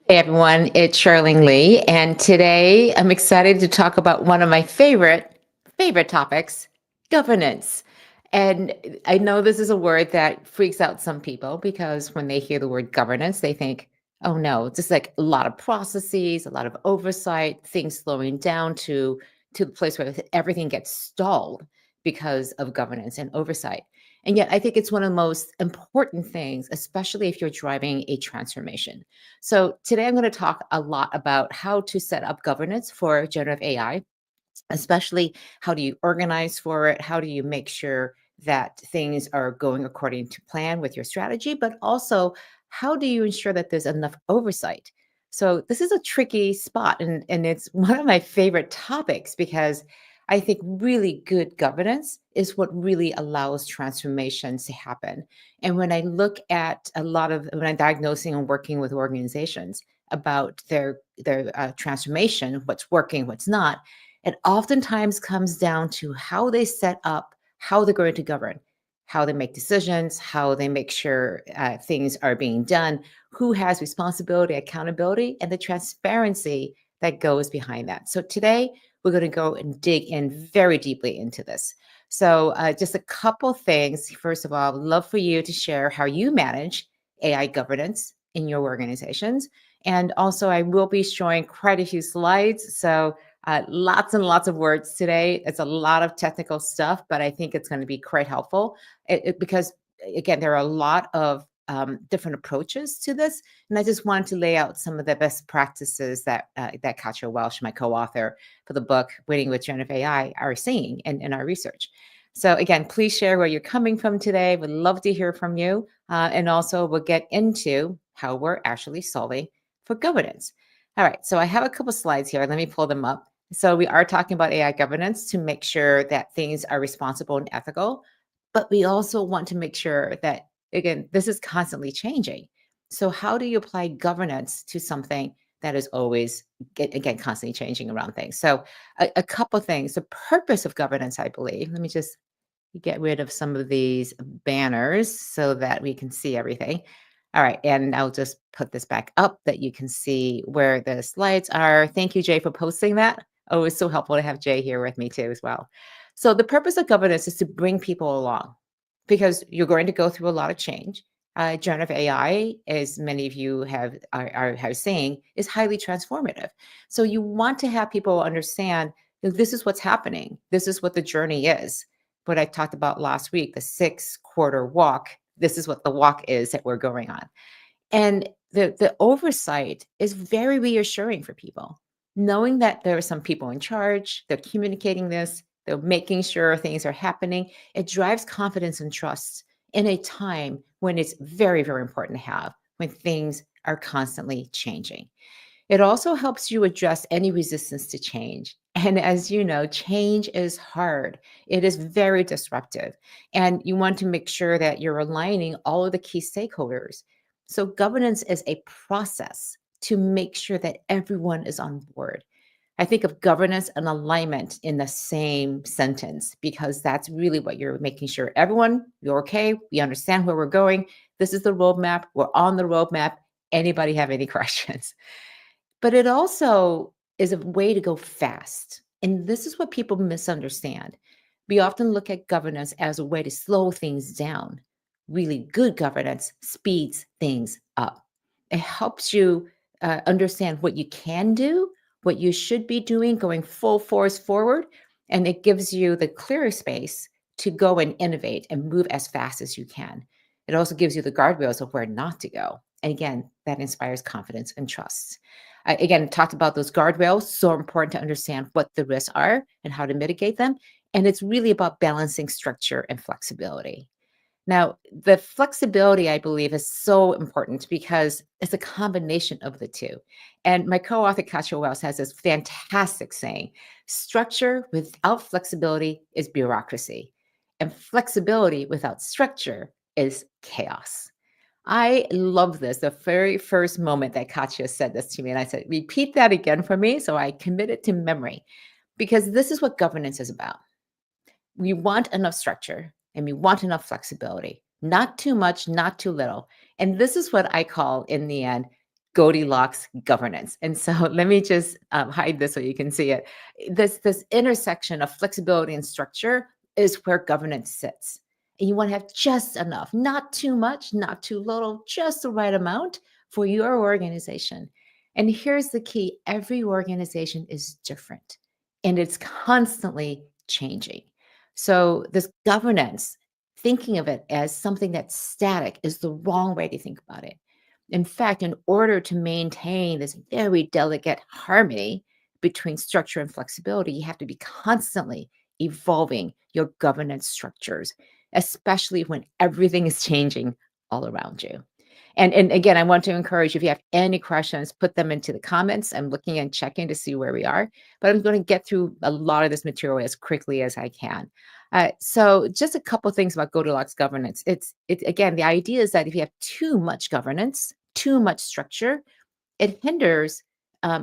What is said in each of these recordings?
Hey everyone, it's Charlene Lee, and today I'm excited to talk about one of my favorite topics, governance. And I know this is a word that freaks out some people because when they hear the word governance, they think, oh no, just like a lot of processes, a lot of oversight, things slowing down to the place where everything gets stalled because of governance and oversight. And yet I think it's one of the most important things, especially if you're driving a transformation. So today I'm going to talk a lot about how to set up governance for generative AI, especially how do you organize for it? How do you make sure that things are going according to plan with your strategy? But also, how do you ensure that there's enough oversight? So this is a tricky spot and it's one of my favorite topics because I think really good governance is what really allows transformations to happen. And when I look at a lot of when I'm diagnosing and working with organizations about their transformation, what's working, what's not, it oftentimes comes down to how they set up, how they're going to govern, how they make decisions, how they make sure things are being done, who has responsibility, accountability, and the transparency that goes behind that. So today, we're going to go and dig in very deeply into this. So, just a couple things. First of all, I'd love for you to share how you manage AI governance in your organizations. And also, I will be showing quite a few slides. So, lots and lots of words today. It's a lot of technical stuff, but I think it's going to be quite helpful because, again, there are a lot of different approaches to this, and I just wanted to lay out some of the best practices that Katja Welsh, my co-author for the book "Winning with Generative AI," are seeing in our research. So again, please share where you're coming from today. Would love to hear from you, and also we'll get into how we're actually solving for governance. All right, so I have a couple slides here. Let me pull them up. So we are talking about AI governance to make sure that things are responsible and ethical, but we also want to make sure that, again, this is constantly changing. So how do you apply governance to something that is always, again, constantly changing around things? So a couple things. The purpose of governance, I believe, let me just get rid of some of these banners so that we can see everything. All right, and I'll just put this back up that you can see where the slides are. Thank you, Jay, for posting that. Oh, it's so helpful to have Jay here with me too as well. So the purpose of governance is to bring people along because you're going to go through a lot of change. Generative AI, as many of you are saying, is highly transformative. So you want to have people understand that this is what's happening. This is what the journey is. What I talked about last week, the 6-quarter walk. This is what the walk is that we're going on. And the oversight is very reassuring for people, knowing that there are some people in charge, they're communicating this, they're making sure things are happening. It drives confidence and trust in a time when it's very, very important to have, when things are constantly changing. It also helps you address any resistance to change. And as you know, change is hard. It is very disruptive. And you want to make sure that you're aligning all of the key stakeholders. So, governance is a process to make sure that everyone is on board. I think of governance and alignment in the same sentence because that's really what you're making sure everyone, you're okay, we understand where we're going. This is the roadmap, we're on the roadmap. Anybody have any questions? But it also is a way to go fast. And this is what people misunderstand. We often look at governance as a way to slow things down. Really good governance speeds things up. It helps you understand what you can do, what you should be doing, going full force forward. And it gives you the clearer space to go and innovate and move as fast as you can. It also gives you the guardrails of where not to go. And again, that inspires confidence and trust. I, again, talked about those guardrails. So important to understand what the risks are and how to mitigate them. And it's really about balancing structure and flexibility. Now, the flexibility, I believe, is so important because it's a combination of the two. And my co author, Katja Wells, has this fantastic saying: structure without flexibility is bureaucracy, and flexibility without structure is chaos. I love this. The very first moment that Katja said this to me, and I said, repeat that again for me. So I committed to memory because this is what governance is about. We want enough structure and we want enough flexibility, not too much, not too little. And this is what I call, in the end, Goldilocks governance. And so let me just hide this so you can see it. This intersection of flexibility and structure is where governance sits. And you want to have just enough, not too much, not too little, just the right amount for your organization. And here's the key: every organization is different and it's constantly changing. So, this governance, thinking of it as something that's static, is the wrong way to think about it. In fact, in order to maintain this very delicate harmony between structure and flexibility, you have to be constantly evolving your governance structures, especially when everything is changing all around you. And again, I want to encourage, if you have any questions, put them into the comments. I'm looking and checking to see where we are, but I'm going to get through a lot of this material as quickly as I can. So just a couple things about Goldilocks governance. It again, the idea is that if you have too much governance, too much structure, it hinders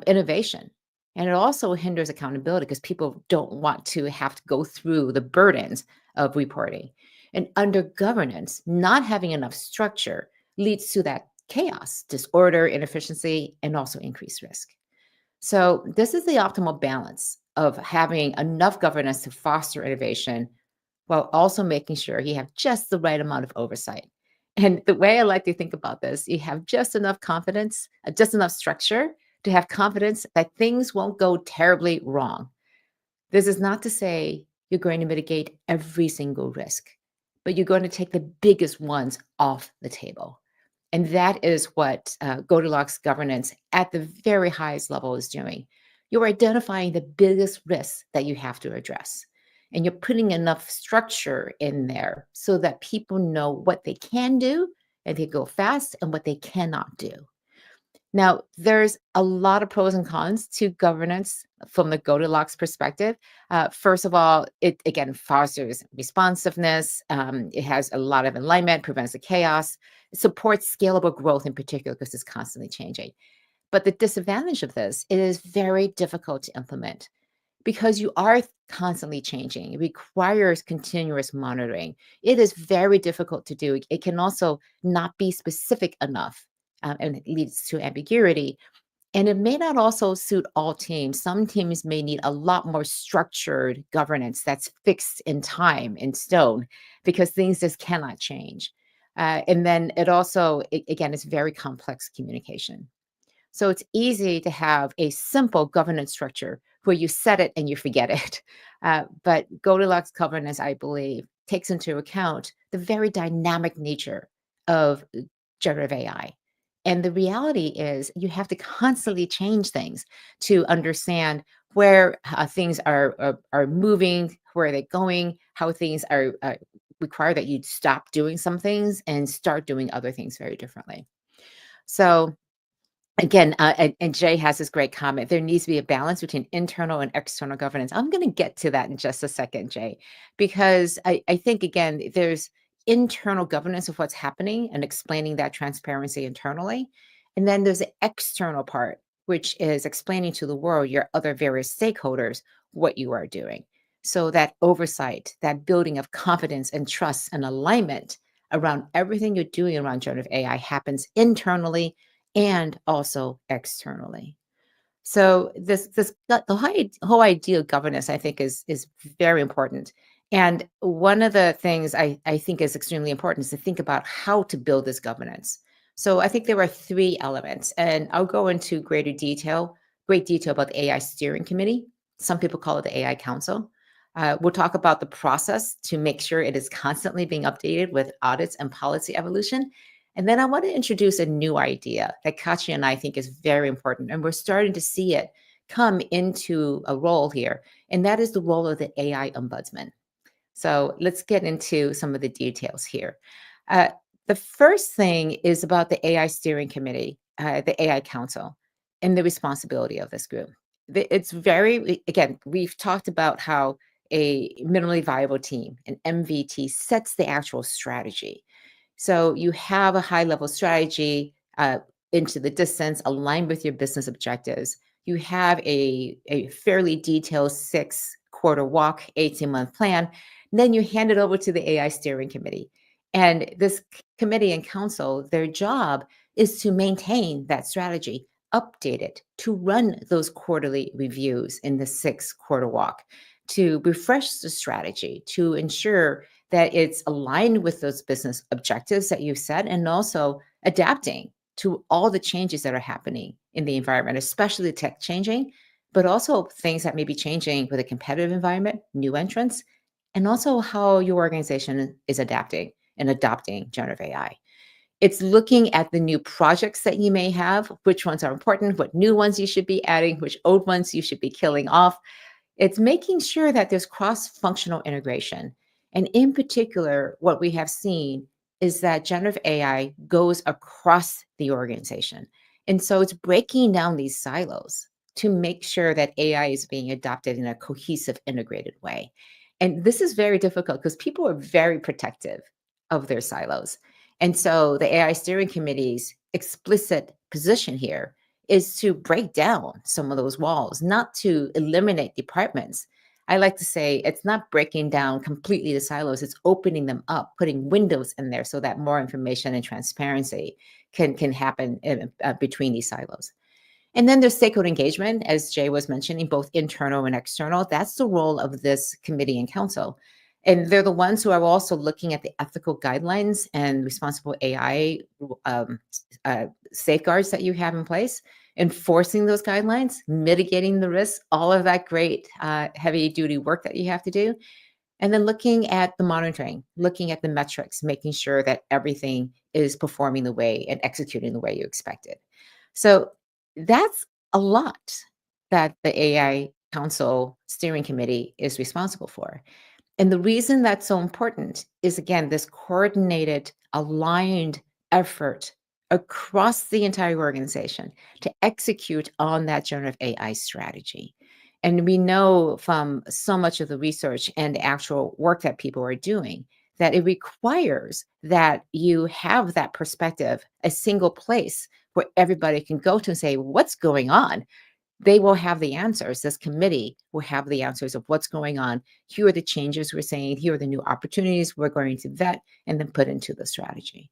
innovation. And it also hinders accountability because people don't want to have to go through the burdens of reporting. And under governance, not having enough structure leads to that chaos, disorder, inefficiency, and also increased risk. So, this is the optimal balance of having enough governance to foster innovation while also making sure you have just the right amount of oversight. And the way I like to think about this, you have just enough confidence, just enough structure to have confidence that things won't go terribly wrong. This is not to say you're going to mitigate every single risk, but you're going to take the biggest ones off the table. And that is what Goldilocks governance at the very highest level is doing. You're identifying the biggest risks that you have to address. And you're putting enough structure in there so that people know what they can do and they go fast, and what they cannot do. Now, there's a lot of pros and cons to governance from the Goldilocks perspective. First of all, it again fosters responsiveness. It has a lot of alignment, prevents the chaos, it supports scalable growth in particular because it's constantly changing. But the disadvantage of this, it is very difficult to implement because you are constantly changing. It requires continuous monitoring. It is very difficult to do. It can also not be specific enough, and it leads to ambiguity. And it may not also suit all teams. Some teams may need a lot more structured governance that's fixed in time, in stone, because things just cannot change. And then it also, again, it's very complex communication. So it's easy to have a simple governance structure where you set it and you forget it. But Goldilocks governance, I believe, takes into account the very dynamic nature of generative AI. And the reality is, you have to constantly change things to understand where things are moving, where they're going, how things are require that you stop doing some things and start doing other things very differently. So again, and Jay has this great comment. There needs to be a balance between internal and external governance. I'm going to get to that in just a second, Jay, because I think, again, there's internal governance of what's happening and explaining that transparency internally. And then there's the external part, which is explaining to the world, your other various stakeholders, what you are doing. So that oversight, that building of confidence and trust and alignment around everything you're doing around generative AI happens internally and also externally. So the whole idea of governance, I think, is very important. And one of the things I think is extremely important is to think about how to build this governance. So I think there are three elements, and I'll go into great detail about the AI steering committee. Some people call it the AI council. We'll talk about the process to make sure it is constantly being updated with audits and policy evolution. And then I want to introduce a new idea that Katya and I think is very important. And we're starting to see it come into a role here. And that is the role of the AI ombudsman. So let's get into some of the details here. Uh, the first thing is about the AI steering committee, the AI council, and the responsibility of this group. It's very, again, we've talked about how a minimally viable team, an MVT, sets the actual strategy. So you have a high level strategy into the distance, aligned with your business objectives. You have a fairly detailed 6-quarter walk, 18-month plan. And then you hand it over to the AI steering committee. And this committee and council, their job is to maintain that strategy, update it, to run those quarterly reviews in the 6 quarter walk, to refresh the strategy, to ensure that it's aligned with those business objectives that you've set, and also adapting to all the changes that are happening in the environment, especially the tech changing, but also things that may be changing with a competitive environment, new entrants, and also how your organization is adapting and adopting generative AI. It's looking at the new projects that you may have, which ones are important, what new ones you should be adding, which old ones you should be killing off. It's making sure that there's cross-functional integration. And in particular, what we have seen is that generative AI goes across the organization. And so it's breaking down these silos to make sure that AI is being adopted in a cohesive, integrated way. And this is very difficult because people are very protective of their silos. And so the AI steering committee's explicit position here is to break down some of those walls, not to eliminate departments. I like to say it's not breaking down completely the silos, it's opening them up, putting windows in there so that more information and transparency can happen between these silos. And then there's stakeholder engagement, as Jay was mentioning, both internal and external. That's the role of this committee and council. And they're the ones who are also looking at the ethical guidelines and responsible AI safeguards that you have in place, enforcing those guidelines, mitigating the risks, all of that great heavy duty work that you have to do. And then looking at the monitoring, looking at the metrics, making sure that everything is performing the way and executing the way you expected. So that's a lot that the AI Council Steering Committee is responsible for. And the reason that's so important is again, this coordinated, aligned effort across the entire organization to execute on that generative AI strategy. And we know from so much of the research and actual work that people are doing that it requires that you have that perspective, a single place where everybody can go to and say, what's going on? They will have the answers. This committee will have the answers of what's going on. Here are the changes we're saying. Here are the new opportunities we're going to vet and then put into the strategy.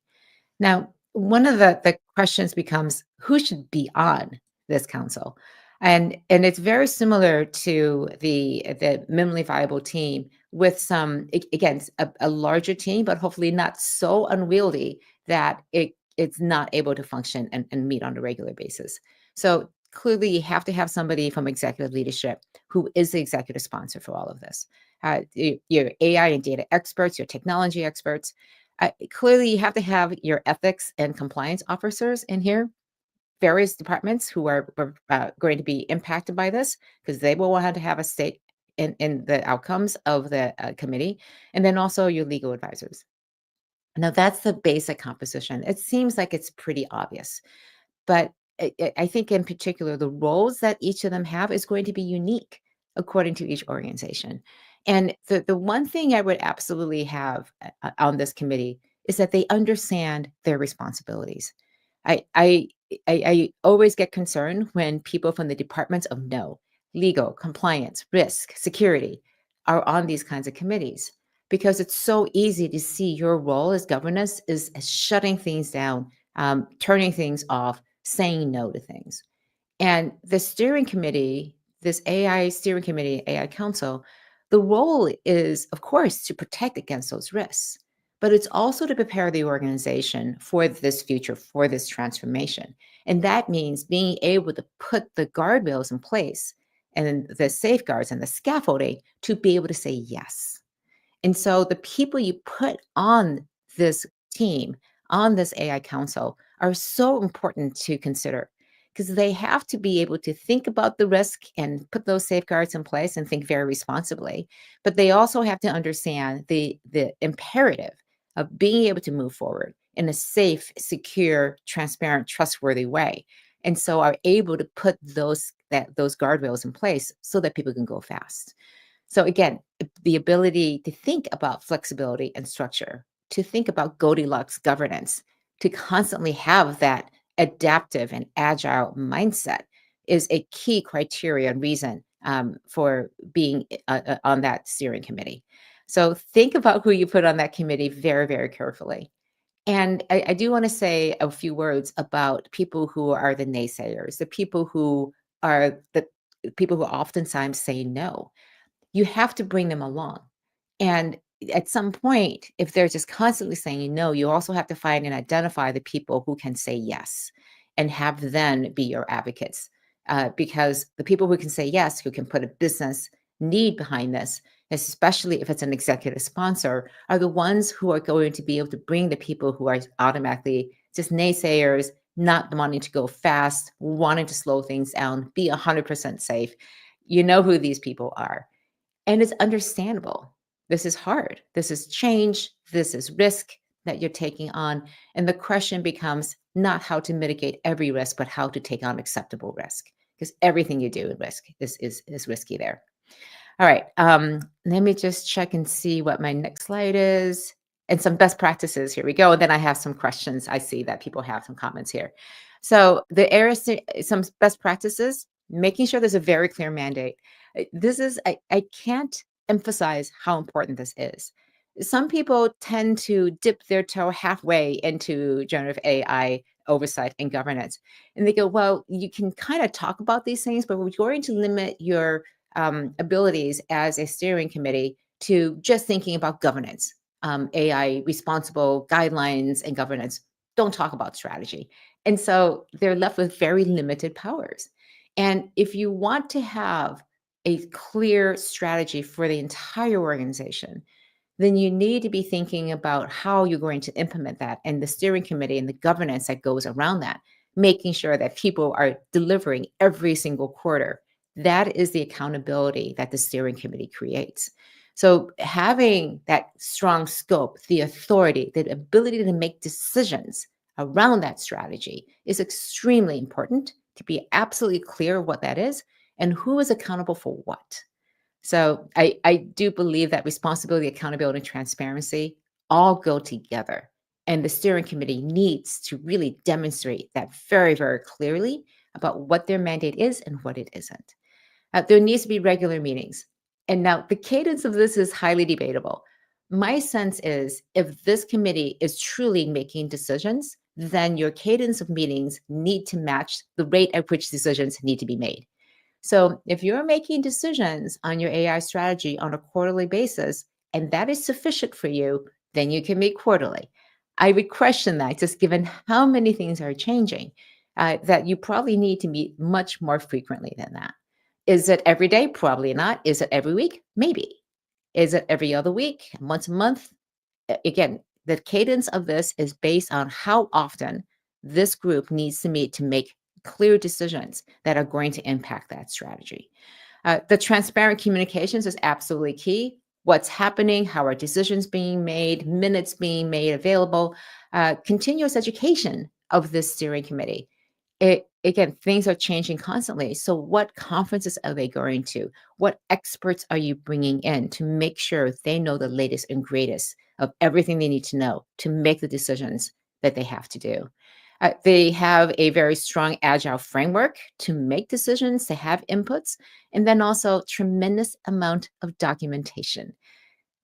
Now, one of the questions becomes who should be on this council? And it's very similar to the minimally viable team with some, again, a larger team, but hopefully not so unwieldy that it's not able to function and meet on a regular basis. So clearly you have to have somebody from executive leadership who is the executive sponsor for all of this. Your AI and data experts, your technology experts, clearly you have to have your ethics and compliance officers in here, various departments who are going to be impacted by this because they will want to have a stake in the outcomes of the committee, and then also your legal advisors. Now that's the basic composition. It seems like it's pretty obvious, but I think in particular, the roles that each of them have is going to be unique according to each organization. And the one thing I would absolutely have on this committee is that they understand their responsibilities. I, I I always get concerned when people from the departments of no, legal, compliance, risk, security are on these kinds of committees because it's so easy to see your role as governance is as shutting things down, turning things off, saying no to things. And the steering committee, this AI steering committee, AI council, the role is, of course, to protect against those risks, but it's also to prepare the organization for this future, for this transformation. And that means being able to put the guardrails in place and the safeguards and the scaffolding to be able to say yes. And so the people you put on this team, on this AI council, are so important to consider because they have to be able to think about the risk and put those safeguards in place and think very responsibly. But they also have to understand the imperative of being able to move forward in a safe, secure, transparent, trustworthy way. And so are able to put those guardrails in place so that people can go fast. So again, the ability to think about flexibility and structure, to think about Goldilocks governance, to constantly have that adaptive and agile mindset is a key criteria and reason for being on that steering committee. So think about who you put on that committee very, very carefully. And I do want to say a few words about people who are the naysayers, the people who are the people who oftentimes say no. You have to bring them along. And at some point, if they're just constantly saying no, you also have to find and identify the people who can say yes and have them be your advocates. Because the people who can say yes, who can put a business need behind this, especially if it's an executive sponsor, are the ones who are going to be able to bring the people who are automatically just naysayers, not wanting to go fast, wanting to slow things down, be 100% safe. You know who these people are. And it's understandable. This is hard. This is change. This is risk that you're taking on. And the question becomes not how to mitigate every risk, but how to take on acceptable risk. Because everything you do in risk is risky there. All right. Let me just check and see what my next slide is. And some best practices. Here we go. And then I have some questions. I see that people have some comments here. So the areas, some best practices, making sure there's a very clear mandate. This is, I can't emphasize how important this is. Some people tend to dip their toe halfway into generative AI oversight and governance. And they go, well, you can kind of talk about these things, but we're going to limit your abilities as a steering committee to just thinking about governance, AI responsible guidelines and governance. Don't talk about strategy. And so they're left with very limited powers. And if you want to have a clear strategy for the entire organization, then you need to be thinking about how you're going to implement that and the steering committee and the governance that goes around that, making sure that people are delivering every single quarter. That is the accountability that the steering committee creates. So, having that strong scope, the authority, the ability to make decisions around that strategy is extremely important to be absolutely clear what that is and who is accountable for what. So I do believe that responsibility, accountability, and transparency all go together. And the steering committee needs to really demonstrate that very, very clearly about what their mandate is and what it isn't. There needs to be regular meetings. And now the cadence of this is highly debatable. My sense is if this committee is truly making decisions, then your cadence of meetings need to match the rate at which decisions need to be made. So if you're making decisions on your AI strategy on a quarterly basis, and that is sufficient for you, then you can meet quarterly. I would question that just given how many things are changing, that you probably need to meet much more frequently than that. Is it every day? Probably not. Is it every week? Maybe. Is it every other week? Once a month? Again, the cadence of this is based on how often this group needs to meet to make clear decisions that are going to impact that strategy. The transparent communications is absolutely key. What's happening, how are decisions being made, minutes being made available, continuous education of this steering committee. Again, things are changing constantly. So, what conferences are they going to? What experts are you bringing in to make sure they know the latest and greatest of everything they need to know to make the decisions that they have to do? They have a very strong agile framework to make decisions, to have inputs, and then also tremendous amount of documentation.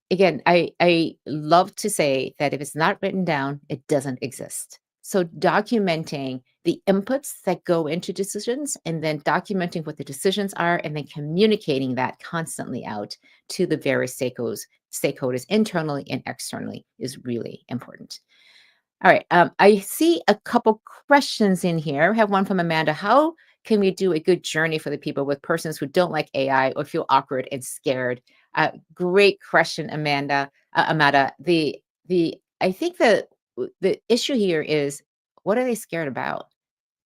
Again, I love to say that if it's not written down, it doesn't exist. So documenting the inputs that go into decisions and then documenting what the decisions are and then communicating that constantly out to the various stakeholders internally and externally is really important. All right. I see a couple questions in here. I have one from Amanda. How can we do a good journey for the people with persons who don't like AI or feel awkward and scared? Great question, Amanda. Amanda, the I think the issue here is what are they scared about?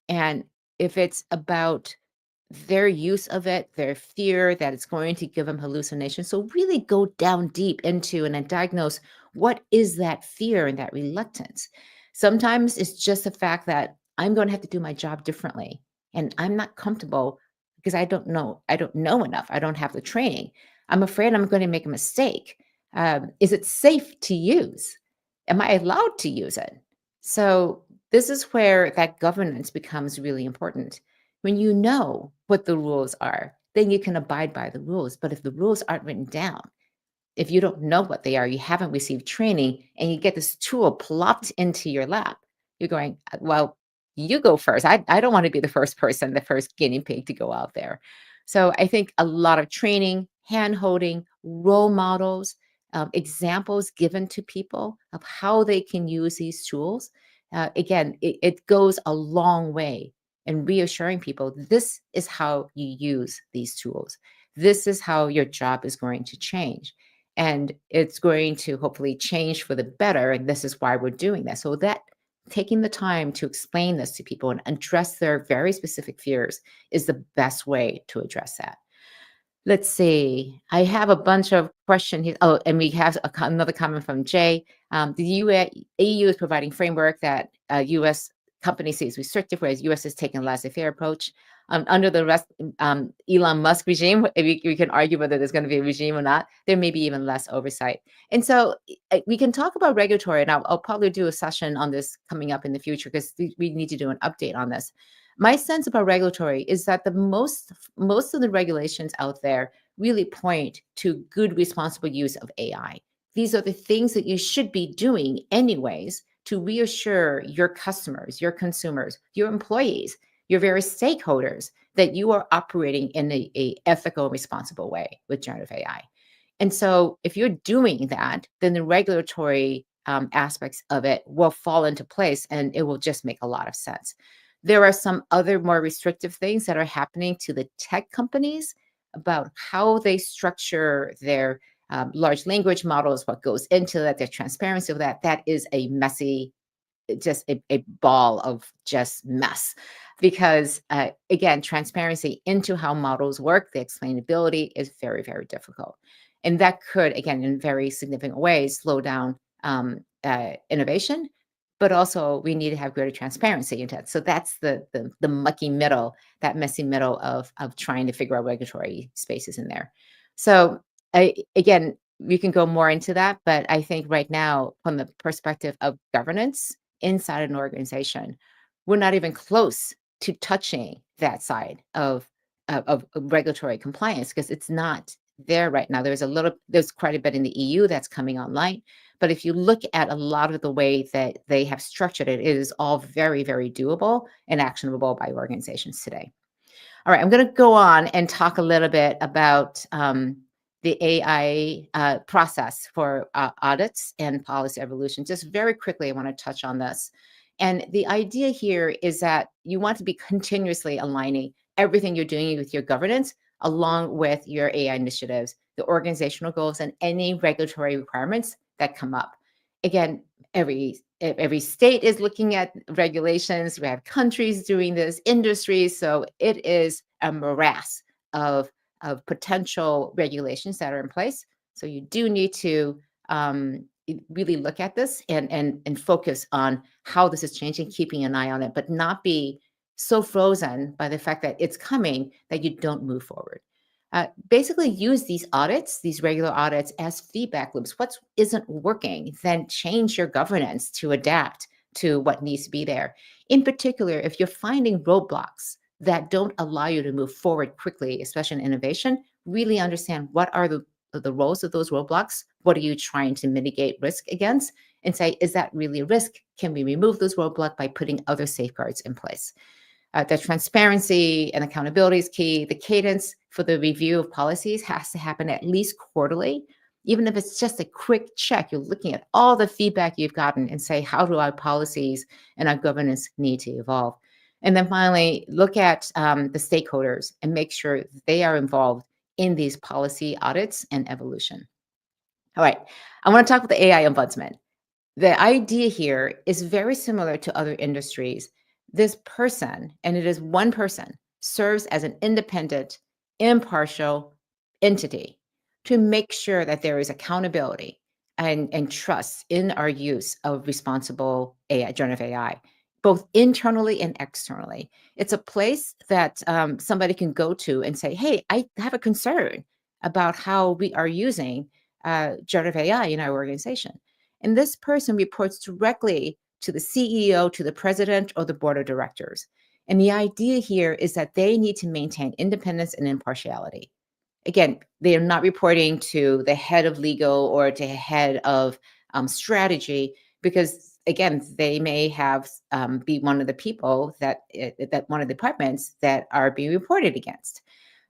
And if it's about their use of it, their fear that it's going to give them hallucinations. So really go down deep into and then diagnose what is that fear and that reluctance. Sometimes it's just the fact that I'm going to have to do my job differently and I'm not comfortable because I don't know enough. I don't have the training. I'm afraid I'm going to make a mistake. Is it safe to use? Am I allowed to use it? So this is where that governance becomes really important. When you know what the rules are, then you can abide by the rules. But if the rules aren't written down, if you don't know what they are, you haven't received training, and you get this tool plopped into your lap, you're going, well, you go first. I don't want to be the first person, the first guinea pig to go out there. So I think a lot of training, hand holding, role models, examples given to people of how they can use these tools. Again, it goes a long way in reassuring people this is how you use these tools. This is how your job is going to change. And it's going to hopefully change for the better. And this is why we're doing this. So that taking the time to explain this to people and address their very specific fears is the best way to address that. Let's see. I have a bunch of questions here. Oh, and we have another comment from Jay. The EU is providing framework that U.S. companies see as restrictive, whereas U.S. is taking a laissez-faire approach. Under the Elon Musk regime, if we can argue whether there's going to be a regime or not, there may be even less oversight. And so we can talk about regulatory, and I'll probably do a session on this coming up in the future because we need to do an update on this. My sense about regulatory is that the most of the regulations out there really point to good responsible use of AI. These are the things that you should be doing anyways to reassure your customers, your consumers, your employees, your various stakeholders that you are operating in a ethical, responsible way with generative AI. And so if you're doing that, then the regulatory aspects of it will fall into place and it will just make a lot of sense. There are some other more restrictive things that are happening to the tech companies about how they structure their large language models, what goes into that, their transparency of that. That is a messy, just a ball of just mess. Because again, transparency into how models work, the explainability is very, very difficult. And that could, again, in very significant ways, slow down innovation, but also we need to have greater transparency into it. So that's the mucky middle, that messy middle of trying to figure out regulatory spaces in there. So again, we can go more into that, but I think right now, from the perspective of governance inside an organization, we're not even close to touching that side of regulatory compliance because it's not there right now. There's quite a bit in the EU that's coming online. But if you look at a lot of the way that they have structured it, it is all very, very doable and actionable by organizations today. All right, I'm going to go on and talk a little bit about the AI process for audits and policy evolution. Just very quickly, I want to touch on this. And the idea here is that you want to be continuously aligning everything you're doing with your governance along with your AI initiatives, the organizational goals, and any regulatory requirements that come up. Again, every state is looking at regulations. We have countries doing this, industries. So it is a morass of potential regulations that are in place. So you do need to really look at this and focus on how this is changing, keeping an eye on it, but not be so frozen by the fact that it's coming that you don't move forward. Basically use these audits, these regular audits, as feedback loops. What isn't working, then change your governance to adapt to what needs to be there. In particular, if you're finding roadblocks that don't allow you to move forward quickly, especially in innovation, really understand what are the roles of those roadblocks. What are you trying to mitigate risk against? And say, is that really a risk? Can we remove those roadblocks by putting other safeguards in place? The transparency and accountability is key. The cadence for the review of policies has to happen at least quarterly. Even if it's just a quick check, you're looking at all the feedback you've gotten and say, how do our policies and our governance need to evolve? And then finally, look at the stakeholders and make sure they are involved in these policy audits and evolution. All right, I want to talk about the AI ombudsman. The idea here is very similar to other industries. This person, and it is one person, serves as an independent, impartial entity to make sure that there is accountability and trust in our use of responsible AI, generative AI, both internally and externally. It's a place that somebody can go to and say, hey, I have a concern about how we are using generative AI in our organization. And this person reports directly to the CEO, to the president, or the board of directors. And the idea here is that they need to maintain independence and impartiality. again, they are not reporting to the head of legal or to head of strategy, because again, they may have be one of the people that one of the departments that are being reported against.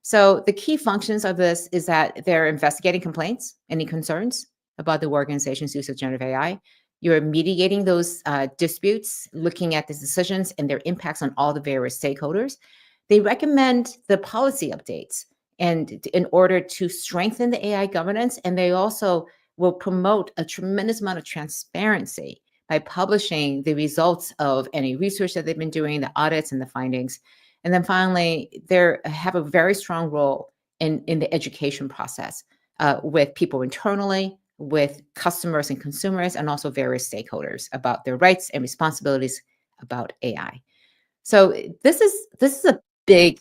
So the key functions of this is that they're investigating complaints, any concerns about the organization's use of generative AI. You're mediating those disputes, looking at the decisions and their impacts on all the various stakeholders. They recommend the policy updates and in order to strengthen the AI governance, and they also will promote a tremendous amount of transparency by publishing the results of any research that they've been doing, the audits and the findings. And then finally, they have a very strong role in the education process with people internally, with customers and consumers, and also various stakeholders about their rights and responsibilities about AI. So this is a big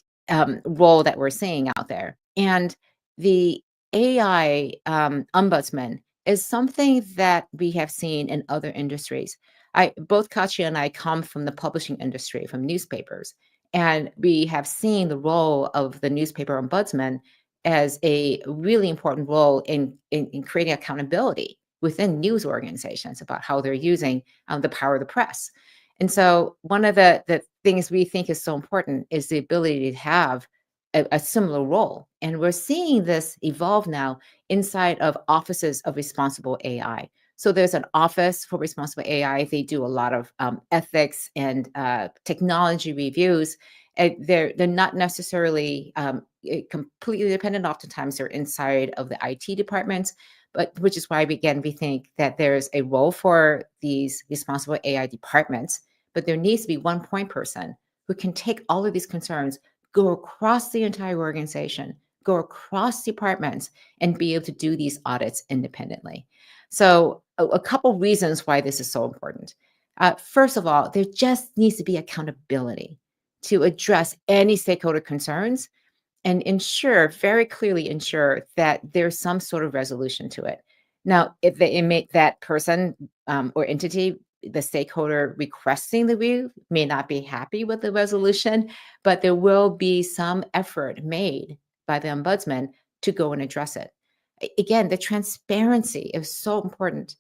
role that we're seeing out there, and the AI ombudsman is something that we have seen in other industries. I both Katya and I come from the publishing industry, from newspapers, and we have seen the role of the newspaper ombudsman as a really important role in creating accountability within news organizations about how they're using the power of the press. And so one of the things we think is so important is the ability to have a similar role. And we're seeing this evolve now inside of offices of responsible AI. So there's an office for responsible AI. They do a lot of ethics and technology reviews. And they're not necessarily completely dependent. Oftentimes they're inside of the IT departments, but which is why we think that there's a role for these responsible AI departments, but there needs to be one point person who can take all of these concerns, go across the entire organization, go across departments, and be able to do these audits independently. So a couple reasons why this is so important. First of all, there just needs to be accountability to address any stakeholder concerns and very clearly ensure that there's some sort of resolution to it. Now, if the inmate, that person or entity, the stakeholder requesting the review may not be happy with the resolution, but there will be some effort made by the ombudsman to go and address it. Again, the transparency is so important.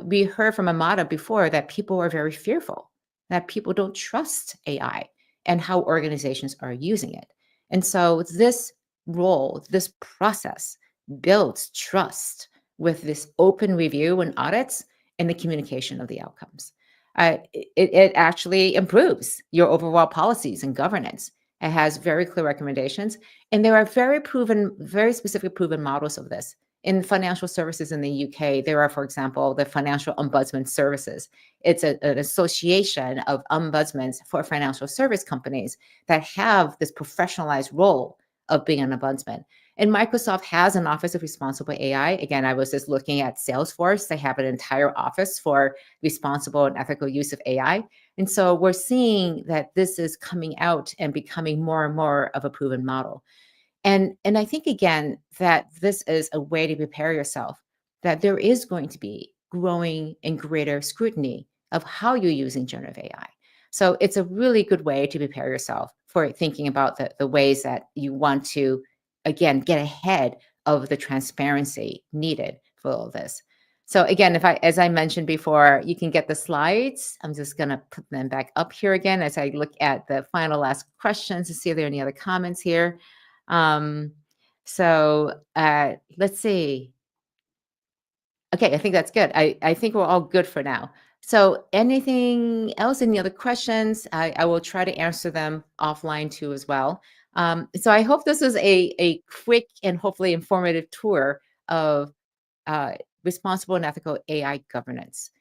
We heard from Amada before that people are very fearful, that people don't trust AI and how organizations are using it. And so this role, this process builds trust with this open review and audits and the communication of the outcomes. It actually improves your overall policies and governance. It has very clear recommendations, and there are very specific proven models of this. In financial services in the UK, there are, for example, the Financial Ombudsman Services. It's an association of ombudsmen for financial service companies that have this professionalized role of being an ombudsman. And Microsoft has an office of responsible AI. Again, I was just looking at Salesforce. They have an entire office for responsible and ethical use of AI. And so we're seeing that this is coming out and becoming more and more of a proven model. And I think again that this is a way to prepare yourself that there is going to be growing and greater scrutiny of how you're using generative AI. So it's a really good way to prepare yourself for thinking about the ways that you want to, again, get ahead of the transparency needed for all this. So again, as I mentioned before, you can get the slides. I'm just going to put them back up here again as I look at the final last questions to see if there are any other comments here. Um, let's see. Okay, I think that's good. I think we're all good for now. So anything else, any other questions? I will try to answer them offline too as well. So I hope this is a quick and hopefully informative tour of responsible and ethical AI governance.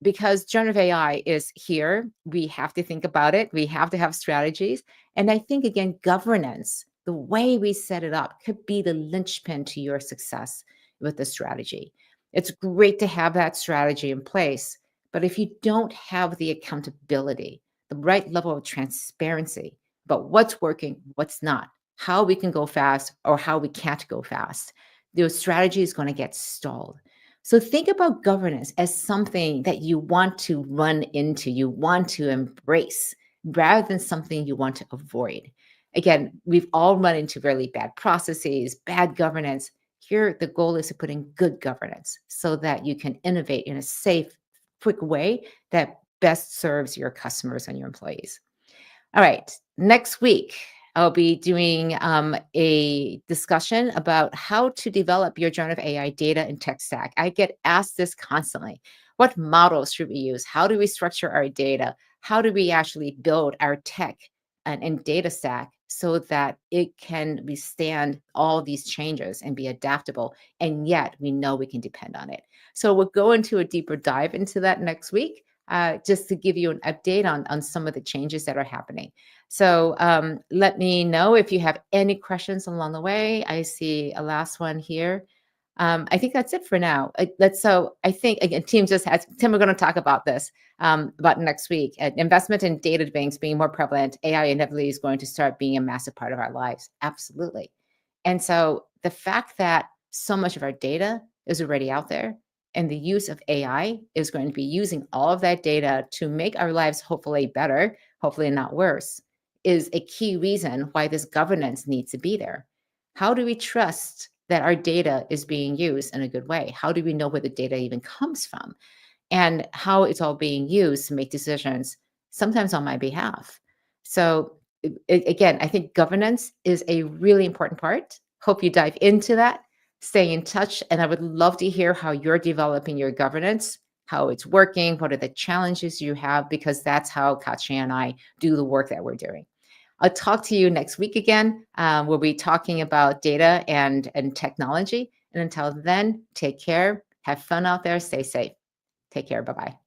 Because generative AI is here, we have to think about it. We have to have strategies. And I think, again, governance, the way we set it up, could be the linchpin to your success with the strategy. It's great to have that strategy in place. But if you don't have the accountability, the right level of transparency about what's working, what's not, how we can go fast or how we can't go fast, your strategy is going to get stalled. So think about governance as something that you want to run into, you want to embrace, rather than something you want to avoid. Again, we've all run into really bad processes, bad governance. Here, the goal is to put in good governance so that you can innovate in a safe, quick way that best serves your customers and your employees. All right. Next week, I'll be doing a discussion about how to develop your generative AI data and tech stack. I get asked this constantly. What models should we use? How do we structure our data? How do we actually build our tech and data stack so that it can withstand all these changes and be adaptable? And yet we know we can depend on it. So we'll go into a deeper dive into that next week, just to give you an update on some of the changes that are happening. So let me know if you have any questions along the way. I see a last one here. I think that's it for now. So I think again, Tim. We're going to talk about this about next week. Investment in data banks being more prevalent. AI inevitably is going to start being a massive part of our lives. Absolutely. And so the fact that so much of our data is already out there, and the use of AI is going to be using all of that data to make our lives hopefully better, hopefully not worse, is a key reason why this governance needs to be there. How do we trust that our data is being used in a good way? How do we know where the data even comes from and how it's all being used to make decisions, sometimes on my behalf? So, again, I think governance is a really important part. Hope you dive into that, stay in touch, and I would love to hear how you're developing your governance, how it's working, what are the challenges you have, because that's how Katya and I do the work that we're doing. I'll talk to you next week again. We'll be talking about data and technology. And until then, take care, have fun out there, stay safe. Take care. Bye bye.